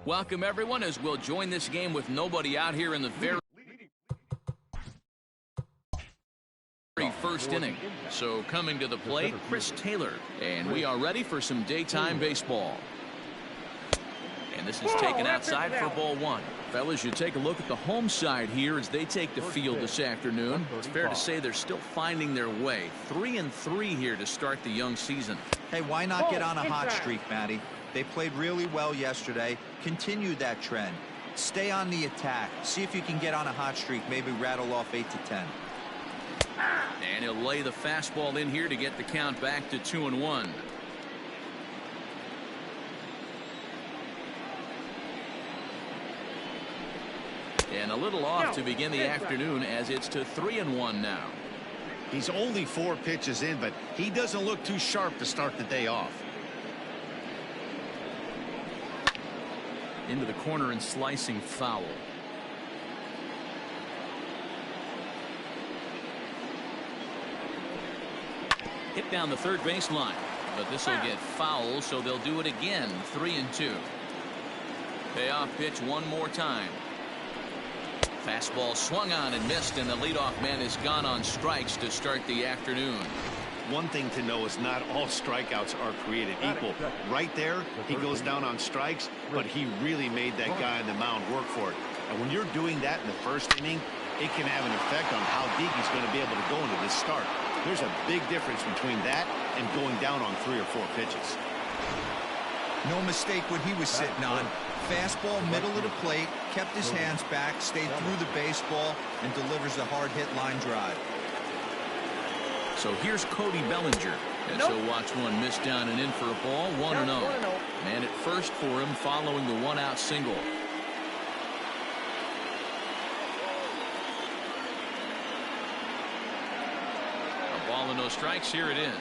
Welcome, everyone, as we'll join this game with nobody out here in the very first inning. So coming to the plate, Chris Taylor. And we are ready for some daytime baseball. And this is taken outside for ball one. Fellas, you take a look at the home side here as they take the field this afternoon. It's fair to say they're still finding their way. 3-3 here to start the young season. Hey, why not get on a hot streak, Matty? They played really well yesterday. Continue that trend. Stay on the attack. See if you can get on a hot streak. Maybe rattle off 8 to 10. And he'll lay the fastball in here to get the count back to 2-1. And a little off to begin the afternoon as it's to 3-1 now. He's only 4 pitches in, but he doesn't look too sharp to start the day off. Into the corner and slicing foul. Hit down the third baseline, but this will get foul, so they'll do it again. 3-2. Payoff pitch one more time. Fastball swung on and missed, and the leadoff man is gone on strikes to start the afternoon. One thing to know is not all strikeouts are created equal. Right there, he goes down on strikes, but he really made that guy on the mound work for it. And when you're doing that in the first inning, it can have an effect on how deep he's going to be able to go into this start. There's a big difference between that and going down on 3 or 4 pitches. No mistake what he was sitting on. Fastball middle of the plate, kept his hands back, stayed through the baseball, and delivers a hard-hit line drive. So here's Cody Bellinger. And so watch one miss down and in for a ball. 1-0. Man at first for him following the one-out single. A ball and no strikes. Here it is.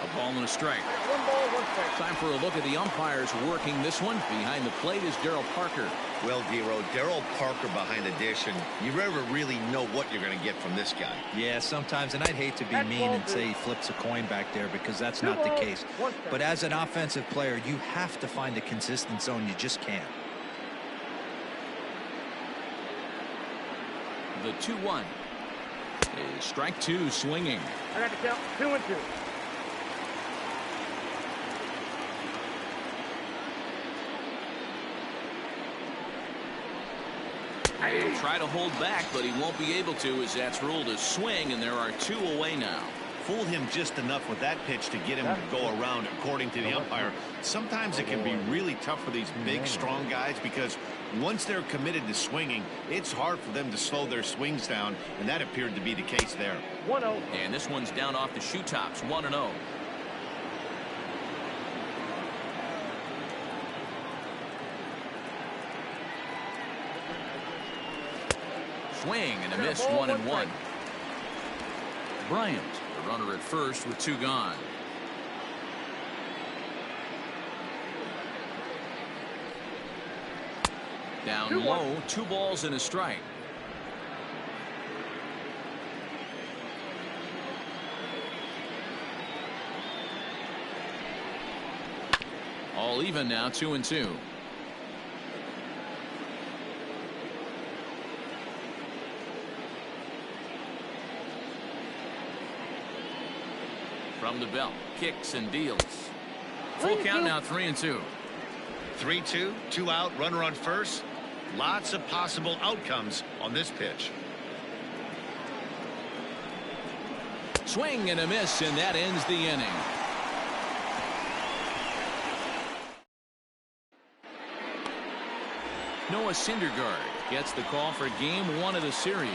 A ball and a strike. 1 ball, 1 strike. Time for a look at the umpires working this one. Behind the plate is Darryl Parker. Well, Dero, Darryl Parker behind the dish, and you never really know what you're going to get from this guy. Yeah, sometimes, and I'd hate to be mean and say he flips a coin back there because that's not the case. But as an offensive player, you have to find a consistent zone. You just can't. The 2-1 is strike 2 swinging. I got to count 2-2. He'll try to hold back, but he won't be able to as that's ruled a swing, and there are 2 away now. Fooled him just enough with that pitch to get him to go around, according to the umpire. Sometimes it can be really tough for these big, strong guys because once they're committed to swinging, it's hard for them to slow their swings down, and that appeared to be the case there. 1-0. And this one's down off the shoe tops. 1-0. Swing and a miss. 1-1. Bryant, the runner at first with 2 gone. Down low, 2 balls and a strike. All even now, 2-2. From the belt, kicks and deals. Full count now, 3-2. 3-2, 2 out, runner on first. Lots of possible outcomes on this pitch. Swing and a miss, and that ends the inning. Noah Syndergaard gets the call for game 1 of the series.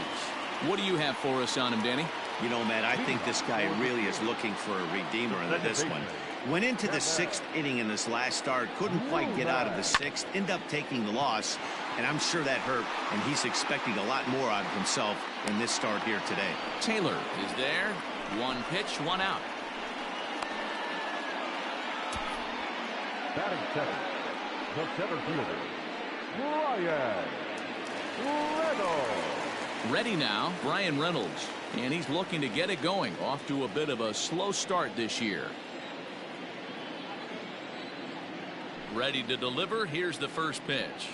What do you have for us on him, Danny? You know, Matt, I think this guy really is looking for a redeemer in this one. Went into the 6th inning in this last start, couldn't quite get out of the 6th, end up taking the loss, and I'm sure that hurt, and he's expecting a lot more out of himself in this start here today. Taylor is there. 1 pitch, 1 out. Batting 7th, the center fielder, Bryan Reynolds. Ready now, Bryan Reynolds. And he's looking to get it going. Off to a bit of a slow start this year. Ready to deliver. Here's the first pitch.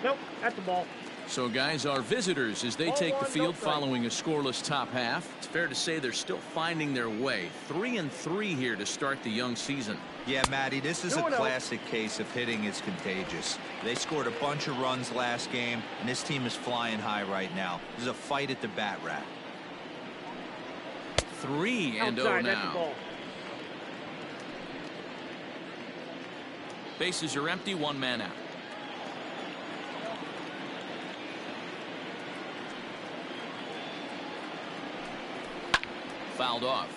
Nope, that's the ball. So, guys, our visitors, as they Ball take the one, field no strike. following a scoreless top half, it's fair to say they're still finding their way. 3-3 here to start the young season. Yeah, Matty, this is a 2-0. classic case of hitting is contagious. They scored a bunch of runs last game, and this team is flying high right now. There's a fight at the bat rack. 3-0 Outside, that's the now. ball. Bases are empty, one man out. Fouled off.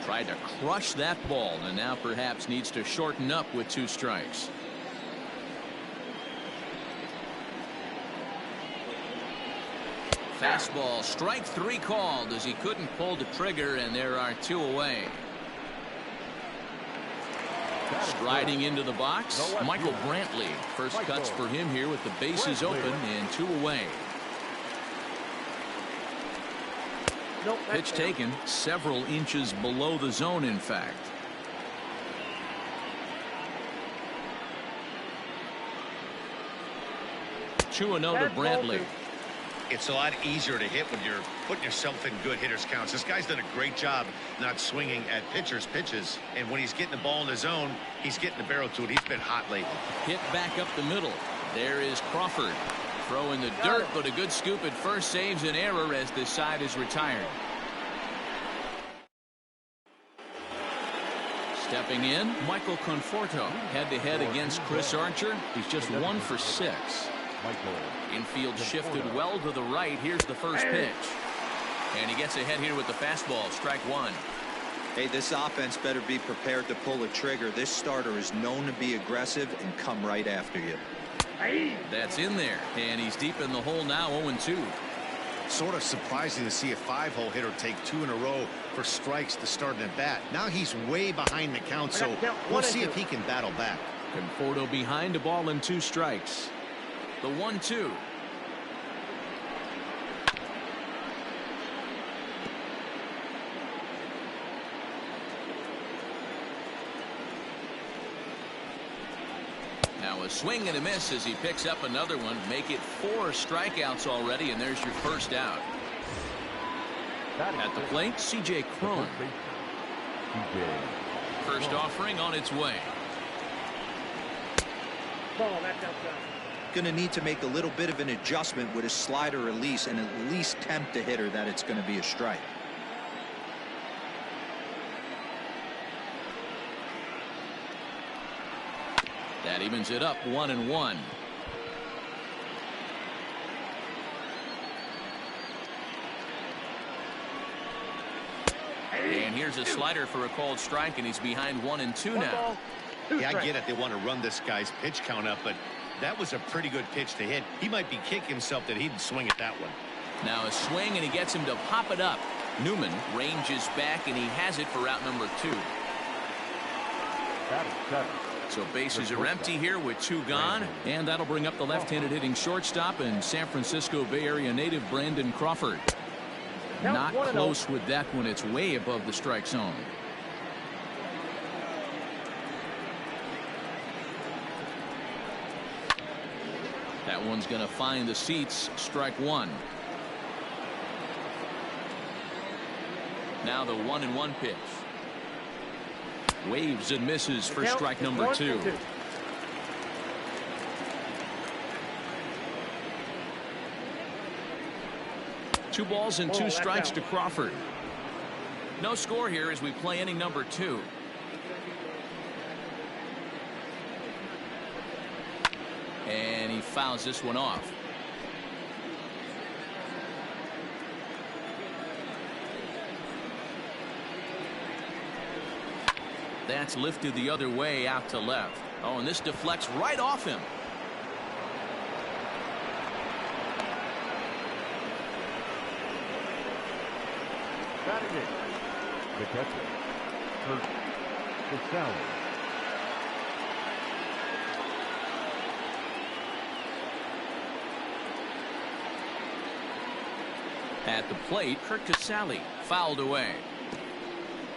Tried to crush that ball and now perhaps needs to shorten up with 2 strikes. Fastball, strike 3 called as he couldn't pull the trigger, and there are 2 away. Striding into the box, Michael Brantley. First cuts for him here with the bases open and 2 away. Nope, that's Pitch down. taken several inches below the zone, in fact. Two and 0 to That's ball Brantley. 2. It's a lot easier to hit when you're putting yourself in good hitters counts. This guy's done a great job not swinging at pitchers' pitches. And when he's getting the ball in the zone, he's getting the barrel to it. He's been hot lately. Hit back up the middle. There is Crawford. Throw in the dirt, but a good scoop at first saves an error as this side is retired. Stepping in, Michael Conforto. Head-to-head against Chris Archer. He's just 1 for 6. Infield shifted well to the right. Here's the first pitch. And he gets ahead here with the fastball. Strike 1. Hey, this offense better be prepared to pull a trigger. This starter is known to be aggressive and come right after you. That's in there. And he's deep in the hole now, 0-2. Sort of surprising to see a 5-hole hitter take 2 in a row for strikes to start an at bat. Now he's way behind the count, so we'll see if he can battle back. Conforto behind, a ball and 2 strikes. The 1-2. Now a swing and a miss as he picks up another one. Make it 4 strikeouts already, and there's your first out. At the plate, C.J. Cron. First offering on its way. Ball, that's outside. Going to need to make a little bit of an adjustment with his slider release and at least tempt the hitter that it's going to be a strike. That evens it up, 1-1. And here's a slider for a called strike, and he's behind 1-2 One now. ball, 2 Yeah, I strikes. get it. They want to run this guy's pitch count up, but that was a pretty good pitch to hit. He might be kicking himself that he didn't swing at that one. Now a swing, and he gets him to pop it up. Newman ranges back, and he has it for route number 2. So bases are empty here with 2 gone, and that'll bring up the left-handed hitting shortstop and San Francisco Bay Area native Brandon Crawford. Count Not 1-0. close with that one. It's way above the strike zone. That one's going to find the seats. Strike 1. Now the 1-1 pitch. Waves and misses for Count strike is number 1 2. and 2. Two balls and 2 that's strikes out. to Crawford. No score here as we play inning number 2. And he fouls this one off. That's lifted the other way out to left. Oh, and this deflects right off him. Batting it. The catcher. Kurt Casale. At the plate, Kurt Casale fouled away.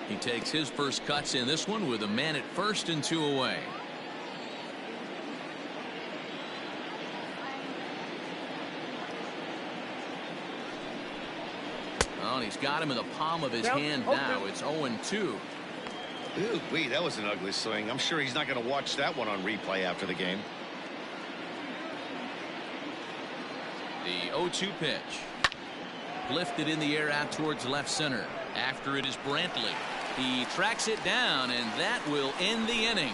He takes his first cuts in this one with a man at first and 2 away. Oh, and he's got him in the palm of his hand now. It's 0-2. Ooh, wee, that was an ugly swing. I'm sure he's not going to watch that one on replay after the game. The 0-2 pitch. Lifted in the air out towards left center. After it is Brantley. He tracks it down, and that will end the inning.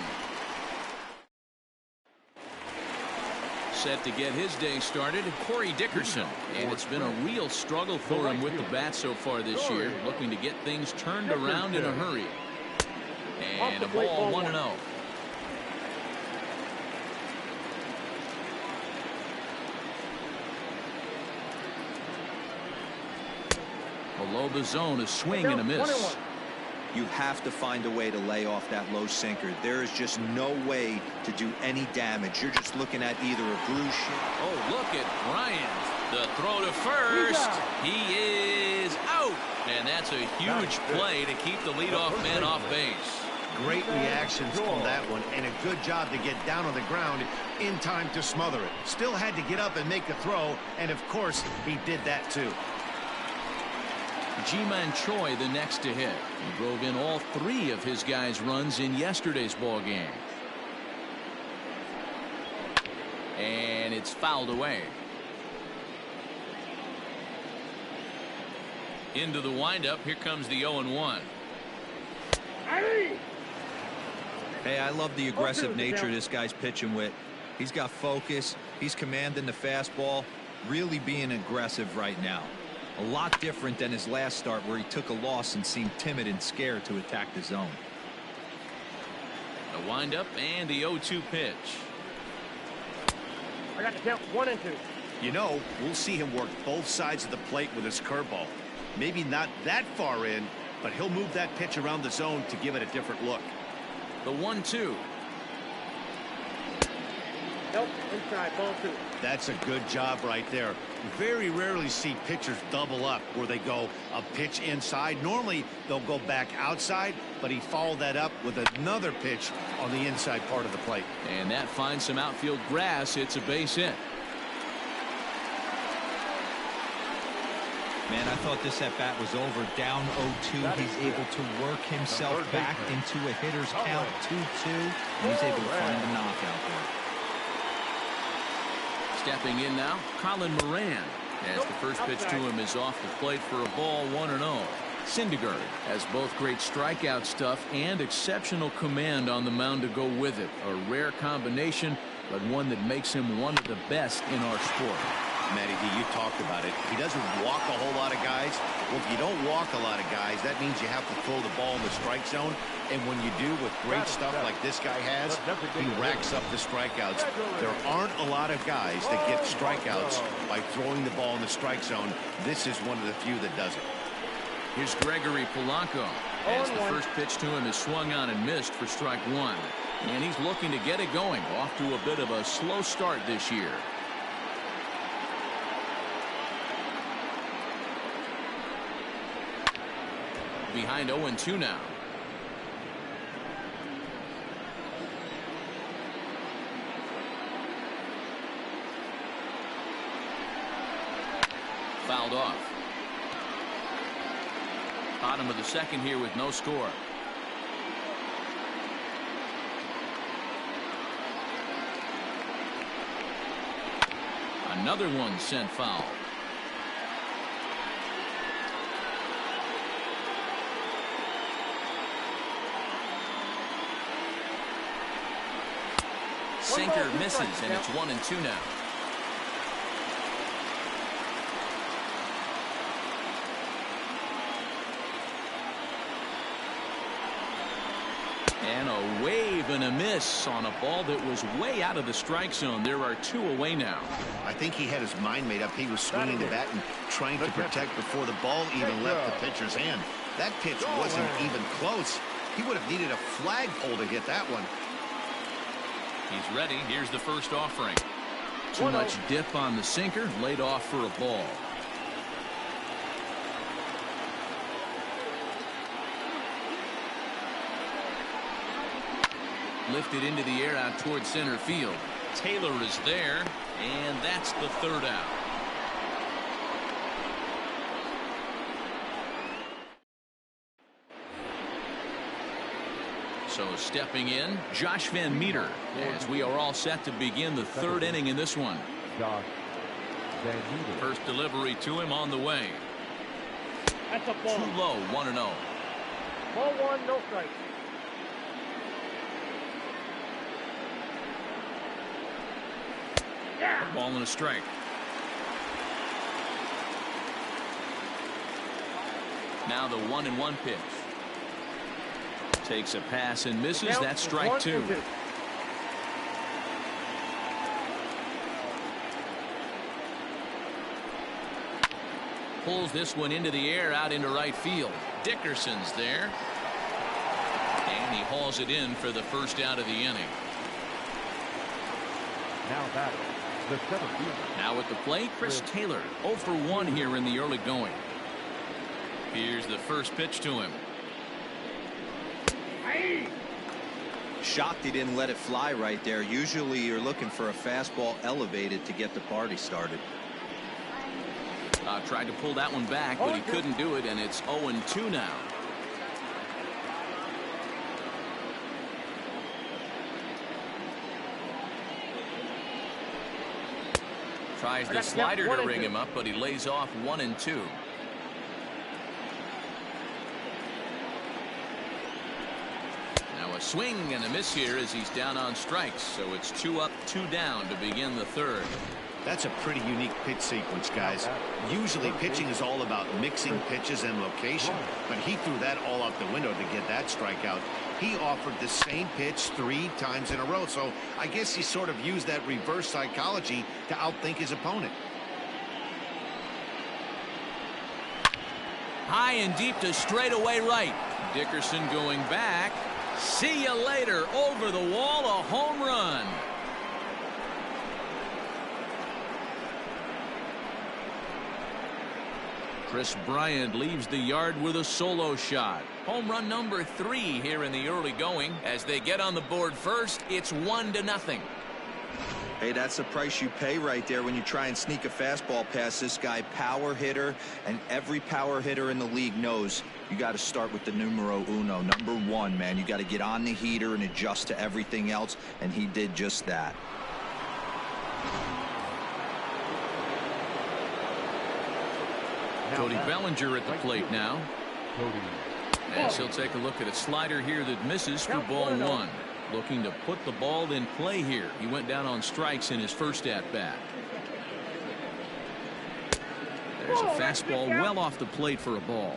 Set to get his day started, Corey Dickerson. And it's been a real struggle for him with the bat so far this year. Looking to get things turned around in a hurry. And a ball 1-0. Below the zone, a swing and a miss. You have to find a way to lay off that low sinker. There is just no way to do any damage. You're just looking at either a bruise. Oh, look at Bryant. The throw to first. He is out. And that's a huge play to keep the leadoff man off base. Great reactions on that one, and a good job to get down on the ground in time to smother it. Still had to get up and make the throw, and of course, he did that too. Ji-Man Choi the next to hit. He drove in all 3 of his guys' runs in yesterday's ball game. And it's fouled away. Into the windup. Here comes the 0-1. Hey, I love the aggressive nature this guy's pitching with. He's got focus. He's commanding the fastball. Really being aggressive right now. A lot different than his last start where he took a loss and seemed timid and scared to attack the zone. The windup and the 0-2 pitch. I got to count 1 and 2. You know, we'll see him work both sides of the plate with his curveball. Maybe not that far in, but he'll move that pitch around the zone to give it a different look. The 1-2. Nope, inside, ball 2. That's a good job right there. Very rarely see pitchers double up where they go a pitch inside. Normally they'll go back outside, but he followed that up with another pitch on the inside part of the plate. And that finds some outfield grass. It's a base hit. Man, I thought this at bat was over. Down 0-2. He's able to work himself back into a hitter's count 2-2. And he's able to find a knockout there. Stepping in now, Colin Moran, as the first pitch to him is off the plate for a ball 1-0. Syndergaard has both great strikeout stuff and exceptional command on the mound to go with it. A rare combination, but one that makes him one of the best in our sport. Matty D, you talked about it. He doesn't walk a whole lot of guys. Well, if you don't walk a lot of guys, that means you have to throw the ball in the strike zone. And when you do with great stuff like this guy has, he racks up the strikeouts. There aren't a lot of guys that get strikeouts by throwing the ball in the strike zone. This is one of the few that does it. Here's Gregory Polanco, as the first pitch to him is swung on and missed for strike 1. And he's looking to get it going, off to a bit of a slow start this year. Behind 0-2 now. Fouled off. Bottom of the second here with no score. Another one sent foul. Sinker misses, and it's 1-2 now. And a wave and a miss on a ball that was way out of the strike zone. There are 2 away now. I think he had his mind made up. He was swinging the bat and trying to protect before the ball even left the pitcher's hand. That pitch wasn't even close. He would have needed a flagpole to hit that one. He's ready. Here's the first offering. Too much dip on the sinker, laid off for a ball. Lifted into the air out towards center field. Taylor is there, and that's the third out. So stepping in, Josh Van Meter, as we are all set to begin the third inning in this one. Josh Van Meter. First delivery to him on the way. That's a ball. Too low, 1-0. Ball one, no strike. Yeah. Ball and a strike. Now the 1-1 pitch. Takes a pass and misses. Count That's strike 1 two. and 2. Pulls this one into the air out into right field. Dickerson's there. And he hauls it in for the first out of the inning. Now batting, the center fielder. Now at the plate, Chris Taylor. 0 for 1 here in the early going. Here's the first pitch to him. Shocked he didn't let it fly right there. Usually you're looking for a fastball elevated to get the party started. Tried to pull that one back, but he couldn't do it, and it's 0-2 now. Tries the slider to ring him up, but he lays off 1-2. Now a swing and a miss here as he's down on strikes, so it's 2 up, 2 down to begin the third. That's a pretty unique pitch sequence, guys. Usually pitching is all about mixing pitches and location, but he threw that all out the window to get that strikeout. He offered the same pitch 3 times in a row, so I guess he sort of used that reverse psychology to outthink his opponent. High and deep to straightaway right. Dickerson going back. See you later. Over the wall, a home run. Chris Bryant leaves the yard with a solo shot. Home run number 3 here in the early going. As they get on the board first, it's 1-0. Hey, that's the price you pay right there when you try and sneak a fastball past this guy. Power hitter, and every power hitter in the league knows you got to start with the numero uno, number 1, man. You got to get on the heater and adjust to everything else, and he did just that. Cody Bellinger at the plate now. As he'll take a look at a slider here that misses for ball 1. Looking to put the ball in play here. He went down on strikes in his first at bat. There's a fastball well off the plate for a ball.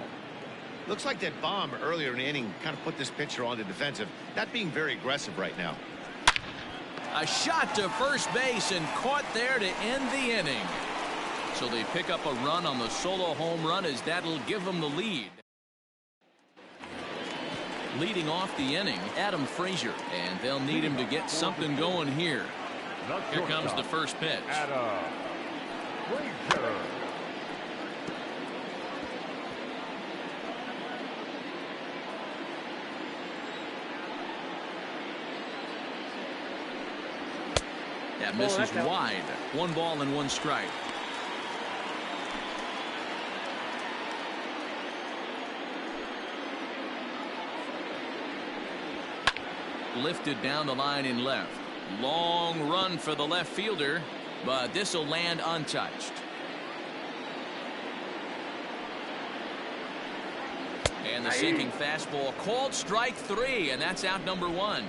Looks like that bomb earlier in the inning kind of put this pitcher on the defensive. Not being very aggressive right now. A shot to first base and caught there to end the inning. So they pick up a run on the solo home run as that'll give them the lead. Leading off the inning, Adam Frazier, and they'll need him to get something going here. Here comes the first pitch. Adam Frazier. That misses wide. 1 ball and 1 strike. Lifted down the line in left. Long run for the left fielder, but this will land untouched. And the sinking fastball called strike 3, and that's out number 1.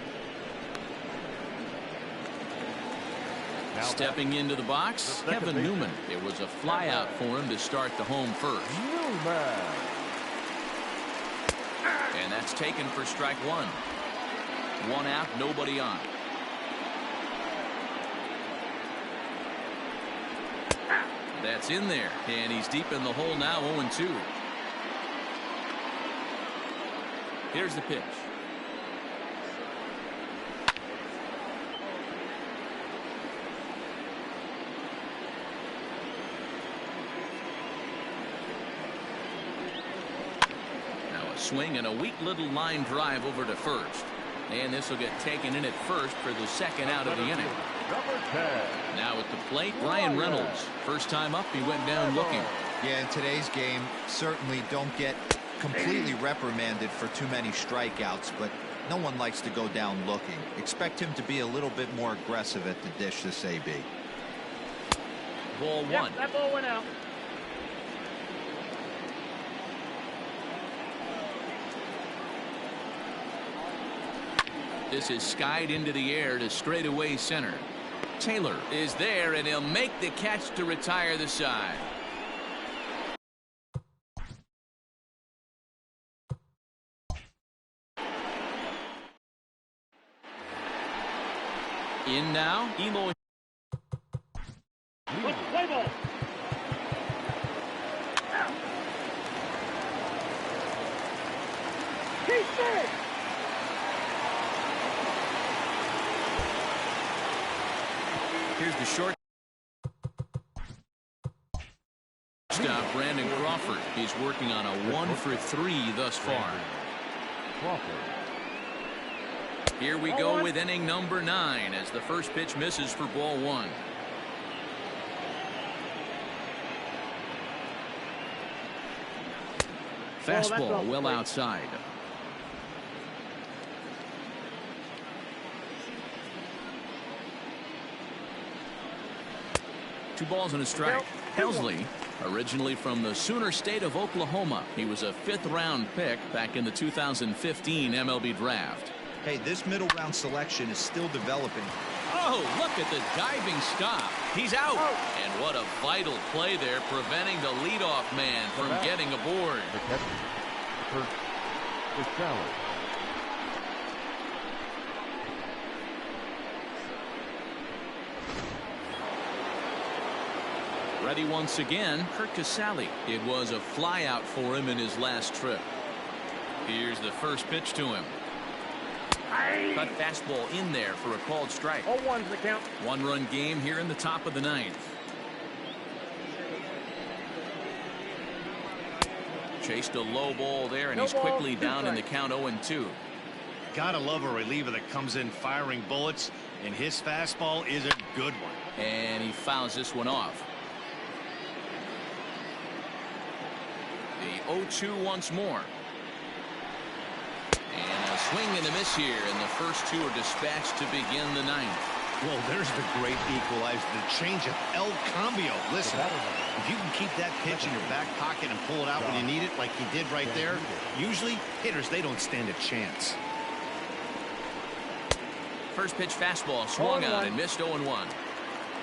Stepping into the box, Kevin Newman. It was a fly out for him to start the home first. And that's taken for strike 1. 1 out, nobody on. That's in there, and he's deep in the hole now, 0-2. Here's the pitch. Now a swing and a weak little line drive over to first. And this will get taken in at first for the second out of the inning. Number 10. Now at the plate, Ryan Reynolds. First time up, he went down looking. Yeah, in today's game, certainly don't get completely reprimanded for too many strikeouts, but no one likes to go down looking. Expect him to be a little bit more aggressive at the dish this AB. Ball one. Yep, that ball went out. This is skied into the air to straightaway center. Taylor is there, and he'll make the catch to retire the side. In now, Eloy. Play ball. Keep it. Here's the short stop, Brandon Crawford. He's working on a 1-for-3 thus far. Crawford. Here we go with inning number 9 as the first pitch misses for ball 1. Fastball well outside. Two balls and a strike. Helsley, originally from the Sooner State of Oklahoma. He was a 5th-round pick back in the 2015 MLB draft. Hey, this middle round selection is still developing. Oh, look at the diving stop. He's out. And what a vital play there, preventing the leadoff man from getting aboard. The catcher, Kurt Casale. Ready once again, Kurt Casale. It was a flyout for him in his last trip. Here's the first pitch to him. Cut fastball in there for a called strike. 0-1's the count. 1-run game here in the top of the 9th. Chased a low ball there, and he's quickly down in the count 0-2. Gotta love a reliever that comes in firing bullets, and his fastball is a good one. And he fouls this one off. The 0-2 once more. And a swing and a miss here, and the first 2 are dispatched to begin the 9th. Well, there's the great equalizer, the change of El Cambio. Listen, if you can keep that pitch in your back pocket and pull it out when you need it, like he did right there, usually hitters, they don't stand a chance. First pitch fastball swung on and missed 0-1.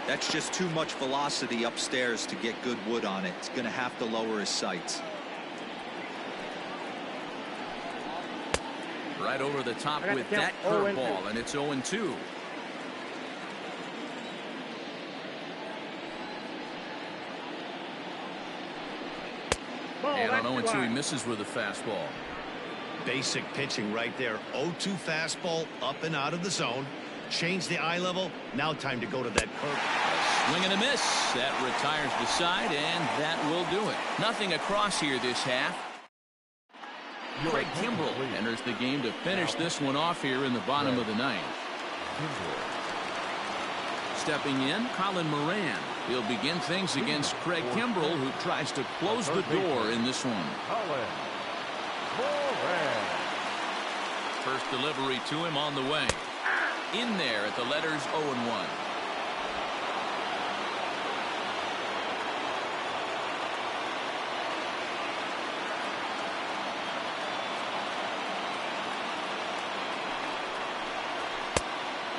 That's just too much velocity upstairs to get good wood on it. It's going to have to lower his sights. Right over the top with that curveball, and it's 0-2. And on 0-2, he misses with a fastball. Basic pitching right there. 0-2 fastball up and out of the zone. Change the eye level. Now time to go to that curve. Swing and a miss. That retires the side, and that will do it. Nothing across here this half. Craig Kimbrell enters the game to finish this one off here in the bottom of the 9th. Stepping in, Colin Moran. He'll begin things against Craig Kimbrell, who tries to close the door in this one. First delivery to him on the way. In there at the letters 0-1.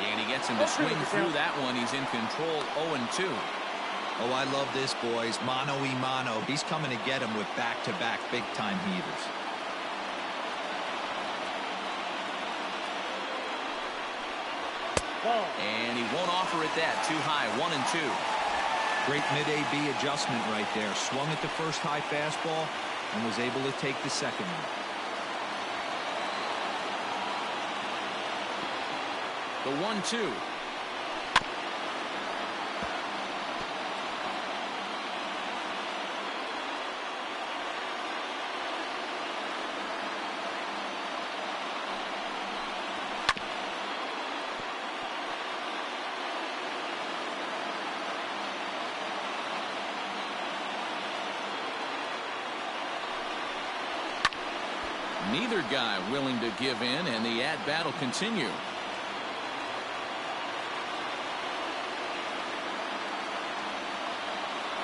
And he gets him to swing through that one. He's in control, 0-2. Oh, I love this, boys. Mano-y-mano. He's coming to get him with back-to-back big-time heaters. And he won't offer it that. Too high, 1-2. Great mid-AB adjustment right there. Swung at the first high fastball and was able to take the second one. The 1-2. Neither guy willing to give in, and the at-bat will continue.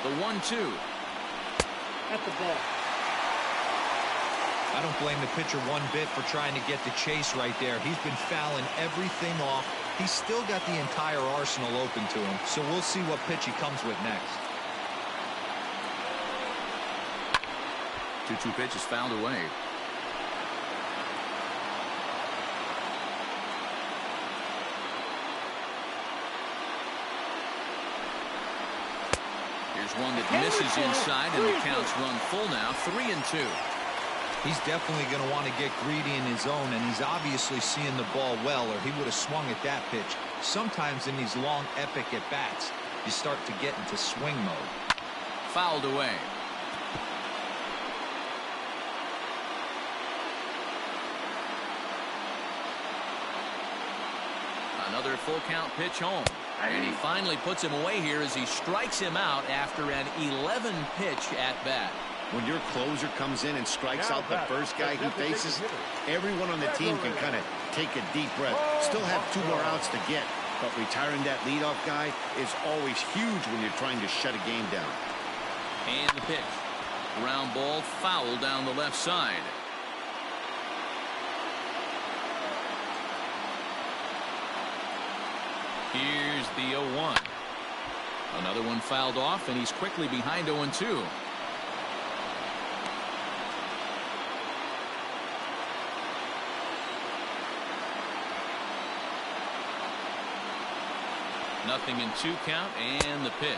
The 1-2. At the ball. I don't blame the pitcher one bit for trying to get the chase right there. He's been fouling everything off. He's still got the entire arsenal open to him, so we'll see what pitch he comes with next. 2-2 pitch is fouled away. Here's one that misses inside, and the count's run full now, 3-2. He's definitely going to want to get greedy in his zone, and he's obviously seeing the ball well, or he would have swung at that pitch. Sometimes in these long, epic at-bats, you start to get into swing mode. Fouled away. Another full count pitch home. And he finally puts him away here as he strikes him out after an 11 pitch at bat. When your closer comes in and strikes out the first guy he faces, everyone on the team can kind of take a deep breath. Still have 2 more outs to get, but retiring that leadoff guy is always huge when you're trying to shut a game down. And the pitch. Ground ball foul down the left side. Here's the 0-1. Another one fouled off, and he's quickly behind 0-2. Nothing in 2 count, and the pitch.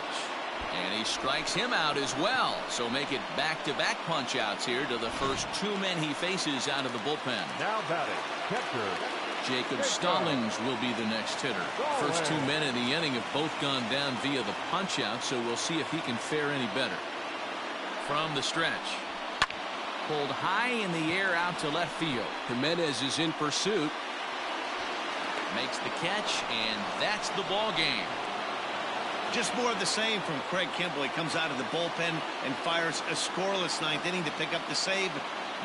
And he strikes him out as well. So make it back-to-back punch-outs here to the first 2 men he faces out of the bullpen. Now batting, catcher. Jacob Stallings will be the next hitter. First 2 men in the inning have both gone down via the punch-out, so we'll see if he can fare any better. From the stretch. Pulled high in the air out to left field. Jimenez is in pursuit. Makes the catch, and that's the ball game. Just more of the same from Craig Kimbrel. He comes out of the bullpen and fires a scoreless 9th inning to pick up the save.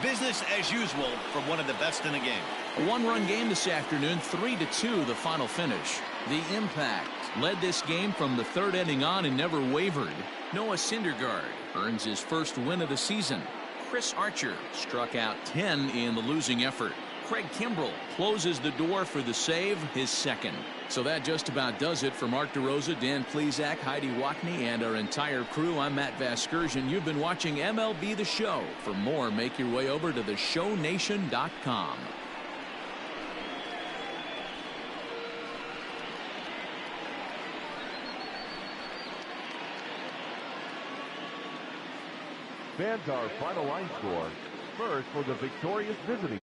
Business as usual from one of the best in the game. A 1-run game this afternoon, 3-2 the final finish. The Impact led this game from the 3rd inning on and never wavered. Noah Syndergaard earns his first win of the season. Chris Archer struck out 10 in the losing effort. Craig Kimbrel closes the door for the save, his second. So that just about does it for Mark DeRosa, Dan Plesac, Heidi Watney, and our entire crew. I'm Matt Vasgersian. You've been watching MLB The Show. For more, make your way over to theshownation.com. Fans, our final line score. First for the victorious visiting